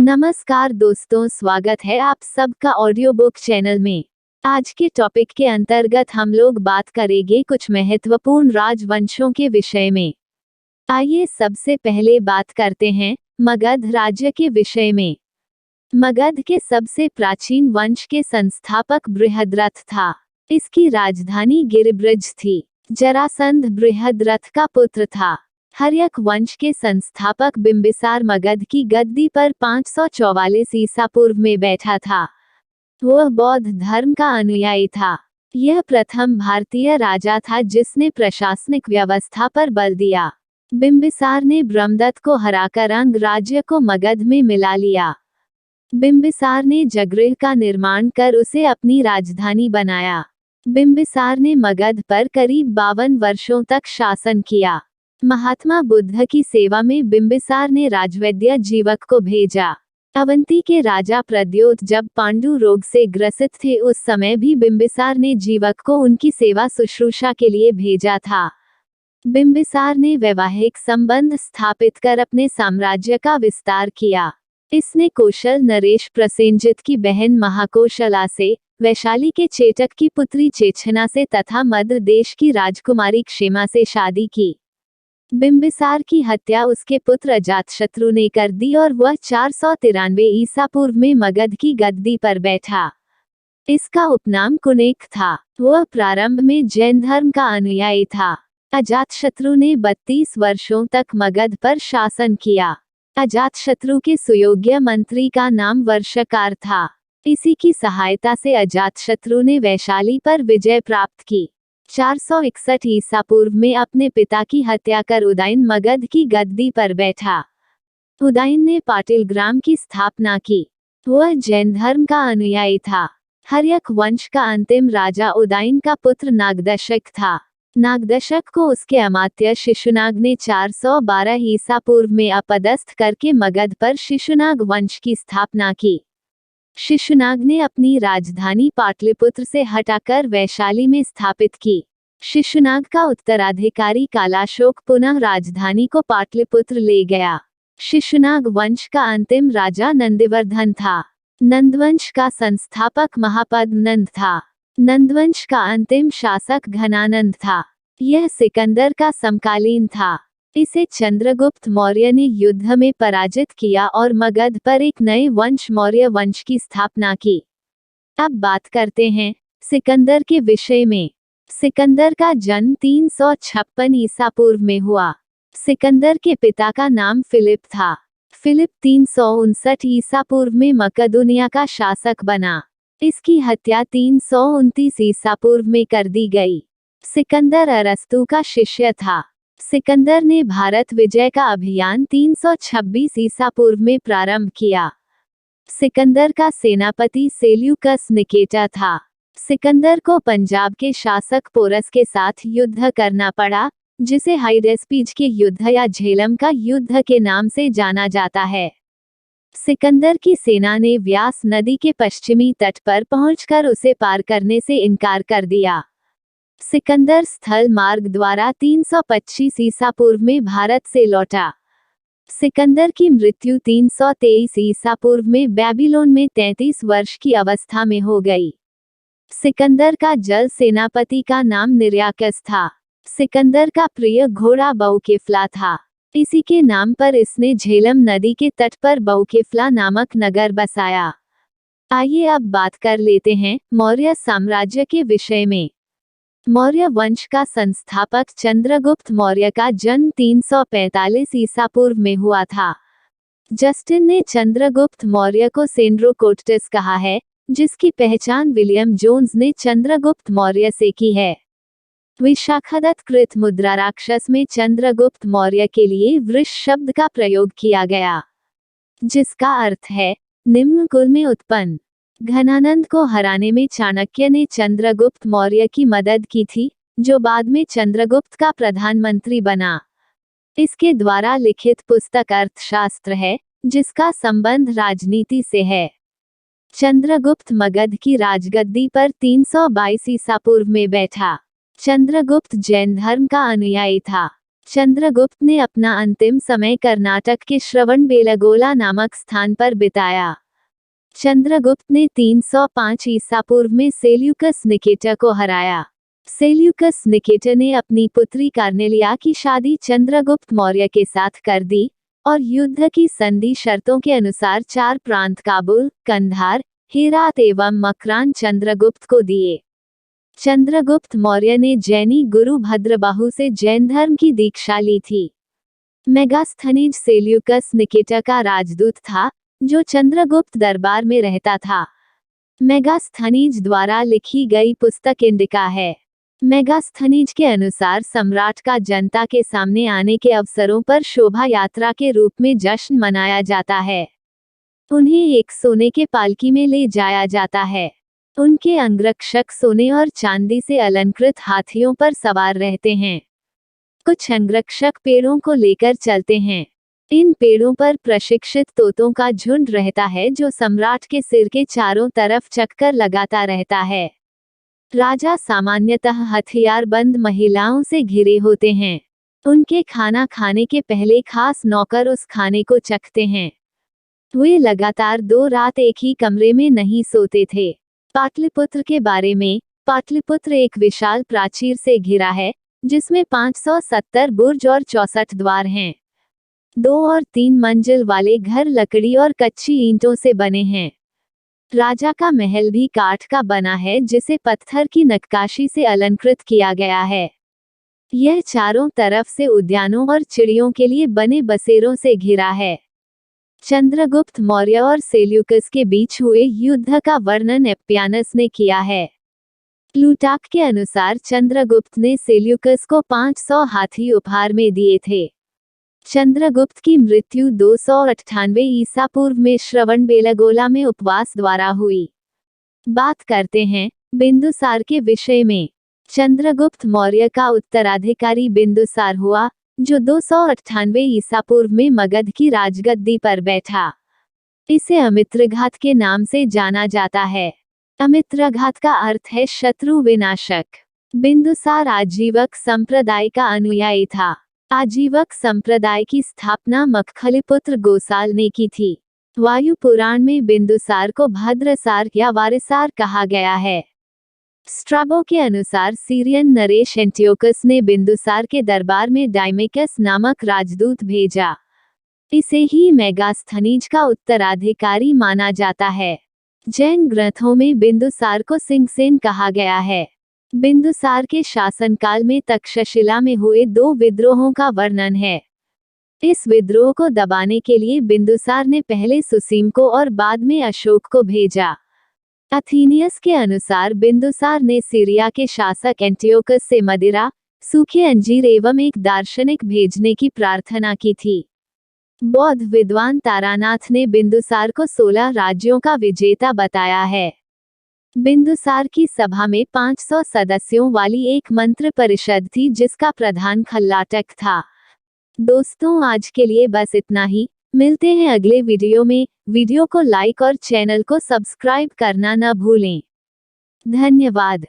नमस्कार दोस्तों, स्वागत है आप सबका ऑडियो बुक चैनल में। आज के टॉपिक के अंतर्गत हम लोग बात करेंगे कुछ महत्वपूर्ण राजवंशों के विषय में। आइए सबसे पहले बात करते हैं मगध राज्य के विषय में। मगध के सबसे प्राचीन वंश के संस्थापक बृहद्रथ था। इसकी राजधानी गिरिब्रज थी। जरासंध बृहद्रथ का पुत्र था। हर्यक वंश के संस्थापक बिंबिसार मगध की गद्दी पर 544 ईसा पूर्व में बैठा था। वह बौद्ध धर्म का अनुयायी था। यह प्रथम भारतीय राजा था जिसने प्रशासनिक व्यवस्था पर बल दिया। बिंबिसार ने ब्रह्मदत्त को हराकर अंग राज्य को मगध में मिला लिया। बिंबिसार ने जगृह का निर्माण कर उसे अपनी राजधानी बनाया। बिंबिसार ने मगध पर करीब 52 वर्षों तक शासन किया। महात्मा बुद्ध की सेवा में बिंबिसार ने राजवैद्य जीवक को भेजा। अवंती के राजा प्रद्योत जब पांडु रोग से ग्रसित थे उस समय भी बिंबिसार ने जीवक को उनकी सेवा शुश्रूषा के लिए भेजा था। बिंबिसार ने वैवाहिक संबंध स्थापित कर अपने साम्राज्य का विस्तार किया। इसने कौशल नरेश प्रसेनजित की बहन महाकौशला से, वैशाली के चेटक की पुत्री चेचना से तथा मध्य देश की राजकुमारी क्षेमा से शादी की। बिंबिसार की हत्या उसके पुत्र अजातशत्रु ने कर दी और वह 493 ईसा पूर्व में मगध की गद्दी पर बैठा। इसका उपनाम कुनेक था। वह प्रारंभ में जैन धर्म का अनुयायी था। अजातशत्रु ने 32 वर्षों तक मगध पर शासन किया। अजातशत्रु के सुयोग्य मंत्री का नाम वर्षकार था। इसी की सहायता से अजातशत्रु ने वैशाली पर विजय प्राप्त की। 461 ईसा पूर्व में अपने पिता की हत्या कर उदयन मगध की गद्दी पर बैठा। उदयन ने पाटिल ग्राम की स्थापना की। वह जैन धर्म का अनुयायी था। हर्यक वंश का अंतिम राजा उदयन का पुत्र नागदशक था। नागदशक को उसके अमात्य शिशुनाग ने 412 ईसा पूर्व में अपदस्थ करके मगध पर शिशुनाग वंश की स्थापना की। शिशुनाग ने अपनी राजधानी पाटलिपुत्र से हटाकर वैशाली में स्थापित की। शिशुनाग का उत्तराधिकारी कालाशोक पुनः राजधानी को पाटलिपुत्र ले गया। शिशुनाग वंश का अंतिम राजा नंदिवर्धन था। नंदवंश का संस्थापक महापद्मनंद था। नंदवंश का अंतिम शासक घनानंद था। यह सिकंदर का समकालीन था। इसे चंद्रगुप्त मौर्य ने युद्ध में पराजित किया और मगध पर एक नए वंश मौर्य वंश की स्थापना की। अब बात करते हैं सिकंदर के विषय में। सिकंदर का जन्म 356 ईसा पूर्व में हुआ। सिकंदर के पिता का नाम फिलिप था। फिलिप 359 ईसा पूर्व में मकदूनिया का शासक बना। इसकी हत्या 329 ईसा पूर्व में कर दी गई। सिकंदर अरस्तु का शिष्य था। सिकंदर ने भारत विजय का अभियान 326 ईसा पूर्व में प्रारंभ किया। सिकंदर का सेनापति सेल्यूकस निकेटर था। सिकंदर को पंजाब के शासक पोरस के साथ युद्ध करना पड़ा, जिसे हाइडेस्पीज के युद्ध या झेलम का युद्ध के नाम से जाना जाता है। सिकंदर की सेना ने व्यास नदी के पश्चिमी तट पर पहुंचकर उसे पार करने से इनकार कर दिया। सिकंदर स्थल मार्ग द्वारा 325 ईसा पूर्व में भारत से लौटा। सिकंदर की मृत्यु 323 ईसा पूर्व में बेबीलोन में 33 वर्ष की अवस्था में हो गई। सिकंदर का जल सेनापति का नाम निर्याकस था। सिकंदर का प्रिय घोड़ा बहुकेफला था। इसी के नाम पर इसने झेलम नदी के तट पर बहुकेफला नामक नगर बसाया। आइए अब बात कर लेते हैं मौर्य साम्राज्य के विषय में। मौर्य वंश का संस्थापक चंद्रगुप्त मौर्य का जन्म 345 ईसा पूर्व में हुआ था। जस्टिन ने चंद्रगुप्त मौर्य को सेंड्रोकोटस कहा है, जिसकी पहचान विलियम जोन्स ने चंद्रगुप्त मौर्य से की है। विशाखादत्त कृत मुद्रा राक्षस में चंद्रगुप्त मौर्य के लिए वृष शब्द का प्रयोग किया गया, जिसका अर्थ है निम्न कुल में उत्पन्न। घनानंद को हराने में चाणक्य ने चंद्रगुप्त मौर्य की मदद की थी, जो बाद में चंद्रगुप्त का प्रधानमंत्री बना। इसके द्वारा लिखित पुस्तक अर्थशास्त्र है, जिसका संबंध राजनीति से है। चंद्रगुप्त मगध की राजगद्दी पर 322 ईसा पूर्व में बैठा। चंद्रगुप्त जैन धर्म का अनुयायी था। चंद्रगुप्त ने अपना अंतिम समय कर्नाटक के श्रवणबेलगोला नामक स्थान पर बिताया। चंद्रगुप्त ने 305 ईसा पूर्व में सेल्यूकस निकेटर को हराया। सेल्यूकस निकेटर ने अपनी पुत्री कार्नेलिया की शादी चंद्रगुप्त मौर्य के साथ कर दी और युद्ध की संधि शर्तों के अनुसार 4 प्रांत काबुल, कंधार, हेरात एवं मकरान चंद्रगुप्त को दिए। चंद्रगुप्त मौर्य ने जैनी गुरु भद्रबाहु से जैन धर्म की दीक्षा ली थी। मेगास्थनीज सेल्यूकस निकेटर का राजदूत था, जो चंद्रगुप्त दरबार में रहता था। मेगास्थनीज द्वारा लिखी गई पुस्तक इंडिका है। मेगास्थनीज के अनुसार सम्राट का जनता के सामने आने के अवसरों पर शोभा यात्रा के रूप में जश्न मनाया जाता है। उन्हें एक सोने के पालकी में ले जाया जाता है। उनके अंगरक्षक सोने और चांदी से अलंकृत हाथियों पर सवार रहते हैं। कुछ अंगरक्षक पेड़ों को लेकर चलते हैं। इन पेड़ों पर प्रशिक्षित तोतों का झुंड रहता है, जो सम्राट के सिर के चारों तरफ चक्कर लगाता रहता है। राजा सामान्यतः हथियारबंद महिलाओं से घिरे होते हैं। उनके खाना खाने के पहले खास नौकर उस खाने को चखते हैं। वे लगातार 2 रात एक ही कमरे में नहीं सोते थे। पाटलिपुत्र के बारे में, पाटलिपुत्र एक विशाल प्राचीर से घिरा है, जिसमें 570 बुर्ज और 64 द्वार हैं। 2 और 3 मंजिल वाले घर लकड़ी और कच्ची ईंटों से बने हैं। राजा का महल भी काठ का बना है, जिसे पत्थर की नक्काशी से अलंकृत किया गया है। यह चारों तरफ से उद्यानों और चिड़ियों के लिए बने बसेरों से घिरा है। चंद्रगुप्त मौर्य और सेल्यूकस के बीच हुए युद्ध का वर्णन एप्पियानस ने किया है। प्लूटार्क के अनुसार चंद्रगुप्त ने सेल्यूकस को 500 हाथी उपहार में दिए थे। चंद्रगुप्त की मृत्यु 298 ईसा पूर्व में श्रवणबेलगोला में उपवास द्वारा हुई। बात करते हैं बिंदुसार के विषय में। चंद्रगुप्त मौर्य का उत्तराधिकारी बिंदुसार हुआ, जो 298 ईसा पूर्व में मगध की राजगद्दी पर बैठा। इसे अमित्रघात के नाम से जाना जाता है। अमित्रघात का अर्थ है शत्रु विनाशक। बिंदुसार आजीवक संप्रदाय का अनुयायी था। आजीवक संप्रदाय की स्थापना मखखलीपुत्र गोसाल ने की थी। वायु पुराण में बिंदुसार को भद्रसार या वारिसार कहा गया है। स्ट्राबो के अनुसार सीरियन नरेश एंटियोकस ने बिंदुसार के दरबार में डाइमेकस नामक राजदूत भेजा। इसे ही मेगास्थनीज का उत्तराधिकारी माना जाता है। जैन ग्रंथों में बिंदुसार को सिंहसेन कहा गया है। बिंदुसार के शासनकाल में तक्षशिला में हुए 2 विद्रोहों का वर्णन है। इस विद्रोह को दबाने के लिए बिंदुसार ने पहले सुसीम को और बाद में अशोक को भेजा। अथीनियस के अनुसार बिंदुसार ने सीरिया के शासक एंटियोकस से मदिरा, सूखे अंजीर एवं एक दार्शनिक भेजने की प्रार्थना की थी। बौद्ध विद्वान तारानाथ ने बिंदुसार को 16 राज्यों का विजेता बताया है। बिंदुसार की सभा में 500 सदस्यों वाली एक मंत्र परिषद थी, जिसका प्रधान खल्लाटक था। दोस्तों, आज के लिए बस इतना ही। मिलते हैं अगले वीडियो में। वीडियो को लाइक और चैनल को सब्सक्राइब करना न भूलें। धन्यवाद।